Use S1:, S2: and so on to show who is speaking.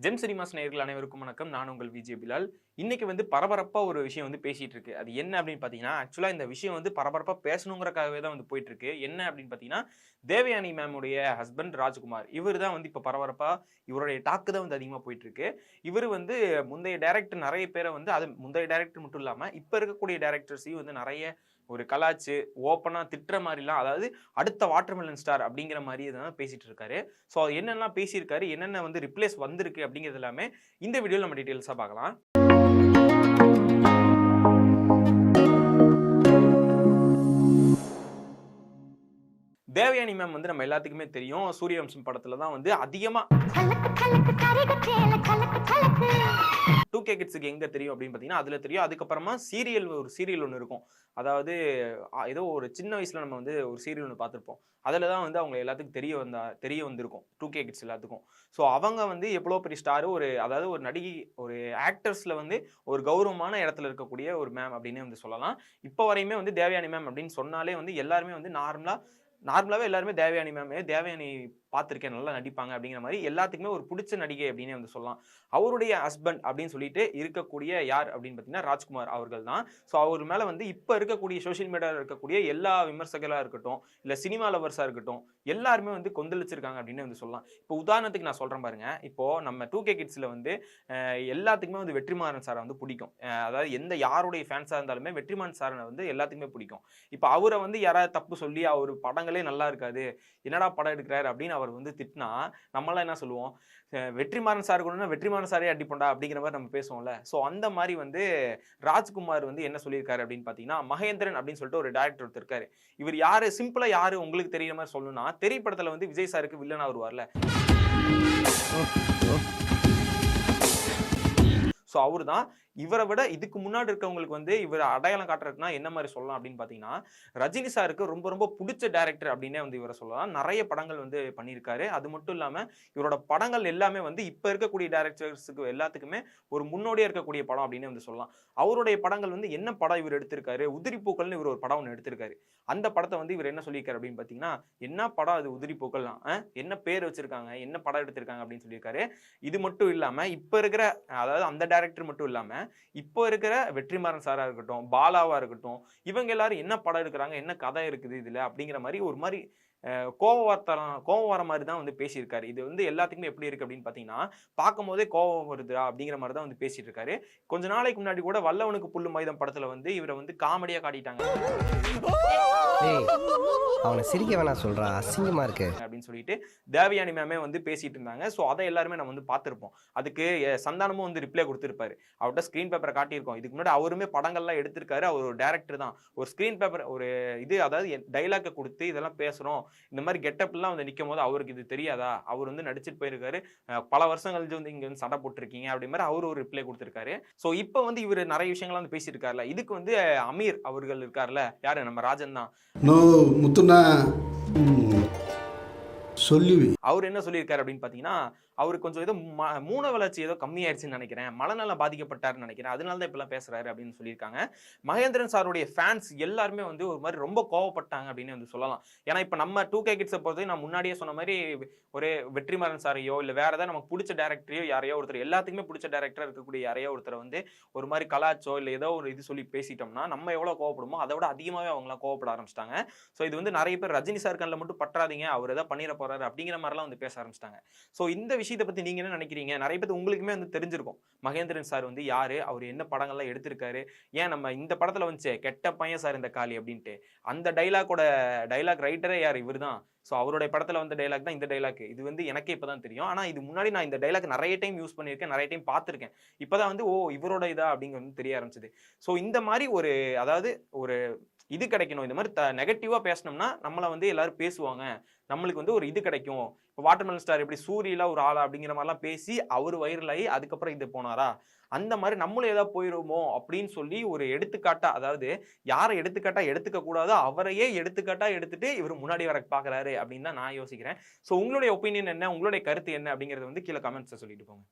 S1: GeM cinemas நேயர்கள் அனைவருக்கும் வணக்கம். நான் உங்கள் விஜய் பிலால். இன்னைக்கு பரபரப்பா ஒரு விஷயம் பேசிட்டு இருக்கு. அது என்ன அப்படின்னு பார்த்தீங்கன்னா, ஆக்சுவலா இந்த விஷயம் பரபரப்பா பேசணுங்கிறக்காகவே தான் போயிட்டு இருக்கு. என்ன அப்படின்னு பார்த்தீங்கன்னா, தேவயானி மேம் உடைய ஹஸ்பண்ட் ராஜ்குமார். இவரு தான் இப்ப பரபரப்பா இவருடைய டாக் தான் அதிகமா போயிட்டு இருக்கு. இவரு முந்தைய டைரக்டர் நெறைய பேர அது முந்தைய டைரக்டர் மட்டும் இல்லாம, இப்ப இருக்கக்கூடிய டைரக்டர்ஸையும் நெறைய ஒரு கலாச்சு, ஓப்பனா திட்டுற மாரிலாம், அதாவது அடுத்த வாட்டர்மெலன் ஸ்டார் அப்படிங்கிற மாரி தான் பேசிட்டு இருக்காரு. ஸோ என்னென்னலாம் பேசியிருக்காரு, என்னென்ன ரிப்ளேஸ் வந்திருக்கு அப்படிங்கிறது எல்லாமே இந்த வீடியோல நம்ம டீட்டெயில்ஸா பார்க்கலாம். தேவயானி மேம் நம்ம எல்லாத்துக்குமே தெரியும். சூரியவம்சம் படத்துல தான் அதிகமா 2K கிட்ஸ்க்கு எங்க தெரியும் அப்படின்னு பார்த்தீங்கன்னா, அதுல தெரியும். அதுக்கப்புறமா ஒரு சீரியல் ஒண்ணு இருக்கும். அதாவது ஏதோ ஒரு சின்ன வயசுல நம்ம ஒரு சீரியல் ஒண்ணு பார்த்திருப்போம். அதுல தான் அவங்க எல்லாத்துக்கும் தெரிய வந்திருக்கும். 2K கிட்ஸ் எல்லாத்துக்கும். ஸோ அவங்க எவ்வளோ பெரிய ஸ்டார் அதாவது ஒரு நடிகை, ஒரு ஆக்டர்ஸ்ல ஒரு கௌரவமான இடத்துல இருக்கக்கூடிய ஒரு மேம் அப்படின்னே சொல்லலாம். இப்போ வரையுமே தேவயானி மேம் அப்படின்னு சொன்னாலே எல்லாருமே நார்மலாவே எல்லாருமே தேவயானி பார்த்திருக்கேன், நல்லா நடிப்பாங்க அப்படிங்கிற மாதிரி எல்லாத்துக்குமே ஒரு பிடிச்ச நடிகை அப்படின்னே சொல்லலாம். அவருடைய ஹஸ்பண்ட் அப்படின்னு சொல்லிட்டு இருக்கக்கூடிய யார் அப்படின்னு பார்த்தீங்கன்னா, ராஜ்குமார் அவர்கள் தான். ஸோ அவர் மேல இப்ப இருக்கக்கூடிய சோசியல் மீடியால இருக்கக்கூடிய எல்லா விமர்சகர்களா இருக்கட்டும், இல்ல சினிமா லவர்ஸா இருக்கட்டும், எல்லாருமே கொந்தளிச்சிருக்காங்க அப்படின்னு சொல்லலாம். இப்போ உதாரணத்துக்கு நான் சொல்றேன் பாருங்க. இப்போ நம்ம 2K கிட்ஸ்ல எல்லாத்துக்குமே வெற்றிமாறன் சார பிடிக்கும். அதாவது யாருடைய ஃபேன்ஸா இருந்தாலுமே வெற்றிமாறன் சார எல்லாத்துக்குமே பிடிக்கும். இப்போ அவர யாராவது தப்பு சொல்லி அவர் படங்களே நல்லா இருக்காது, என்னடா படம் எடுக்கிறாரு அப்படின்னு அவர் திட்டினா, நம்மலாம் என்ன சொல்லுவோம்? வெற்றிமாறன் சார் கூடனா வெற்றிமாறன் சாரே அடிப்போம்டா அப்படிங்கிற மாதிரி நம்ம பேசுவோம்ல. ஸோ அந்த மாதிரி ராஜ்குமார் என்ன சொல்லியிருக்காரு அப்படின்னு பார்த்தீங்கன்னா, மகேந்திரன் அப்படின்னு சொல்லிட்டு ஒரு டைரக்டர் ஒருத்தர் இருக்காரு. இவர் யாரு, சிம்பிளா யாரு உங்களுக்கு தெரியுற மாதிரி சொல்லணும்னா, தெறி படத்துல விஜய் சாருக்கு வில்லனா வருவார்ல. ஸோ அவரு தான். இவரை விட இதுக்கு முன்னாடி இருக்கவங்களுக்கு இவர் அடையாளம் காட்டுறதுக்குன்னா என்ன மாதிரி சொல்லலாம் அப்படின்னு பார்த்தீங்கன்னா, ரஜினி சாருக்கு ரொம்ப ரொம்ப பிடிச்ச டைரக்டர் அப்படின்னே இவரை சொல்லலாம். நிறைய படங்கள் பண்ணியிருக்காரு. அது மட்டும் இல்லாம இவரோட படங்கள் எல்லாமே இப்ப இருக்கக்கூடிய டைரக்டர்ஸுக்கு எல்லாத்துக்குமே ஒரு முன்னோடியா இருக்கக்கூடிய படம் அப்படின்னு சொல்லலாம். அவருடைய படங்கள் என்ன படம் இவர் எடுத்திருக்காரு, உதிரிப்பூக்கள்னு இவர் ஒரு படம் ஒன்று எடுத்திருக்காரு. அந்த படத்தை இவர் என்ன சொல்லியிருக்காரு அப்படின்னு பார்த்தீங்கன்னா, என்ன படம் அது உதிரிப்பூக்கள்லாம், என்ன பேர் வச்சிருக்காங்க, என்ன படம் எடுத்திருக்காங்க அப்படின்னு சொல்லியிருக்காரு. இது மட்டும் இல்லாம இப்ப இருக்கிற, அதாவது அந்த டைரக்டர் மட்டும் இல்லாம இப்போ இருக்கிற வெற்றிமாறன் சாரா இருக்கட்டும், பாலாவா இருக்கட்டும், இவங்க எல்லாரும் என்ன படம் எடுக்கிறாங்க, என்ன கதை இருக்குது இதுல அப்படிங்கிற மாதிரி ஒரு மாதிரி கோவம் வர மாதிரி தான் பேசியிருக்காரு. இது எல்லாத்துக்குமே எப்படி இருக்கு அப்படின்னு பார்த்தீங்கன்னா, பார்க்கும்போதே கோவம் வருதுடா அப்படிங்கிற மாதிரி தான் பேசிட்டு இருக்காரு. கொஞ்ச நாளைக்கு முன்னாடி கூட வல்லவனுக்கு புல்லு மைதம் படத்துல இவரை காமெடியா காட்டிட்டாங்க.
S2: அவனை சிரிக்க வேணாம் சொல்றா, அசிங்கமா இருக்கு
S1: அப்படின்னு சொல்லிட்டு தேவயானி மேமே பேசிட்டு இருந்தாங்க. ஸோ அதை எல்லாருமே நம்ம பார்த்திருப்போம். அதுக்கு சந்தானமும் ரிப்ளை கொடுத்திருப்பாரு. அவர்கிட்ட ஸ்கிரீன் பேப்பரை காட்டியிருக்கோம். இதுக்கு முன்னாடி அவருமே படங்கள்லாம் எடுத்திருக்காரு. அவர் ஒரு டைரக்டர் தான். ஒரு ஸ்கிரீன் பேப்பர் ஒரு அதாவது டைலாக்கை கொடுத்து இதெல்லாம் பேசுறோம், இந்த மாதிரி கெட்டப்லாம் நிற்கும் போது அவருக்கு இது தெரியாதா, அவர் நடிச்சிட்டு போயிருக்காரு, பல வருஷம் கழிச்சு இங்க சண்டை போட்டிருக்கீங்க அப்படி மாதிரி அவரு ஒரு ரிப்ளை கொடுத்திருக்காரு. ஸோ இப்போ இவர் நிறைய விஷயங்கள் பேசியிருக்காருல. இதுக்கு அமீர் அவர்கள் இருக்கார்ல, யாரு நம்ம ராஜன் தான்.
S3: முத்துனா சொல்லி
S1: அவர் என்ன சொல்லியிருக்காரு அப்படின்னு பார்த்தீங்கன்னா, அவருக்கு கொஞ்சம் ஏதோ மூல வளர்ச்சி ஏதோ கம்மியாயிருச்சுன்னு நினைக்கிறேன், மனநலம் பாதிக்கப்பட்டாருன்னு நினைக்கிறேன், அதனால தான் இப்பெல்லாம் பேசுறாரு அப்படின்னு சொல்லியிருக்காங்க. மகேந்திரன் சாருடைய ஃபேன்ஸ் எல்லாருமே ஒரு மாதிரி ரொம்ப கோவப்பட்டாங்க அப்படின்னு சொல்லலாம். ஏன்னா இப்போ நம்ம 2K கிட்ஸை பொறுத்தவரை நான் முன்னாடியே சொன்ன மாதிரி ஒரு வெற்றிமாறன் சாரையோ இல்லை வேற ஏதாவது நமக்கு பிடிச்ச டேரக்டரையோ யாரையோ ஒருத்தர், எல்லாத்துக்குமே பிடிச்ச டேரக்டராக இருக்கக்கூடிய யாரையோ ஒருத்தர் ஒரு மாதிரி கலாச்சோ இல்லை ஏதோ ஒரு இது சொல்லி பேசிட்டோம்னா நம்ம எவ்வளோ கோவப்படுமோ அதை விட அதிகமாகவே அவங்களாம் கோவப்பட ஆரம்பிச்சிட்டாங்க. ஸோ இது நிறைய பேர் ரஜினி சார் கண்ணில் மட்டும் பற்றாதீங்க, அவர் ஏதாவது பண்ணிட போறாரு அப்படிங்கிற மாதிரிலாம் பேச ஆரம்பிச்சிட்டாங்க. ஸோ இந்த விஷயத்தை பத்தி நீங்க என்ன நினைக்கிறீங்க? நிறைய பேர் உங்களுக்குமே தெரிஞ்சிருக்கும் மகேந்திரன் சார் யாரு, அவர் என்ன படங்கள்லாம் எடுத்திருக்காரு, ஏன் நம்ம இந்த படத்துல கெட்ட பையன் சார் இந்த காலி அப்படின்ட்டு அந்த டைலாக் ரைட்டரே யார், இவர் தான். ஸோ அவருடைய படத்துல டைலாக் தான் இந்த டைலாக். இது எனக்கே இப்பதான் தெரியும். ஆனா இது முன்னாடி நான் இந்த டைலாக் நிறைய டைம் யூஸ் பண்ணியிருக்கேன், நிறைய டைம் பார்த்திருக்கேன். இப்பதான் ஓ இவரோட இதா அப்படிங்கிறது தெரிய ஆரம்பிச்சது. ஸோ இந்த மாதிரி அதாவது ஒரு இது கிடைக்கணும். இந்த மாதிரி நெகட்டிவா பேசணும்னா நம்மள எல்லாரும் பேசுவாங்க, நம்மளுக்கு ஒரு இது கிடைக்கும். இப்போ வாட்டர்மெலன் ஸ்டார் எப்படி சூரியல ஒரு ஆளா அப்படிங்கிற மாதிரிலாம் பேசி அவர் வைரல் ஆகி அதுக்கப்புறம் இது போனாரா, அந்த மாதிரி நம்மளும் ஏதாவது போயிருமோ அப்படின்னு சொல்லி ஒரு எடுத்துக்காட்டா, அதாவது யாரை எடுத்துக்காட்டா எடுத்துக்க கூடாதோ அவரையே எடுத்துக்காட்டா எடுத்துட்டு இவர் முன்னாடி வர பாக்குறாரு அப்படின்னு தான் நான் யோசிக்கிறேன். ஸோ உங்களுடைய ஒப்பீனியன் என்ன, உங்களுடைய கருத்து என்ன அப்படிங்கறது கீழே கமெண்ட்ஸ்ல சொல்லிட்டு போங்க.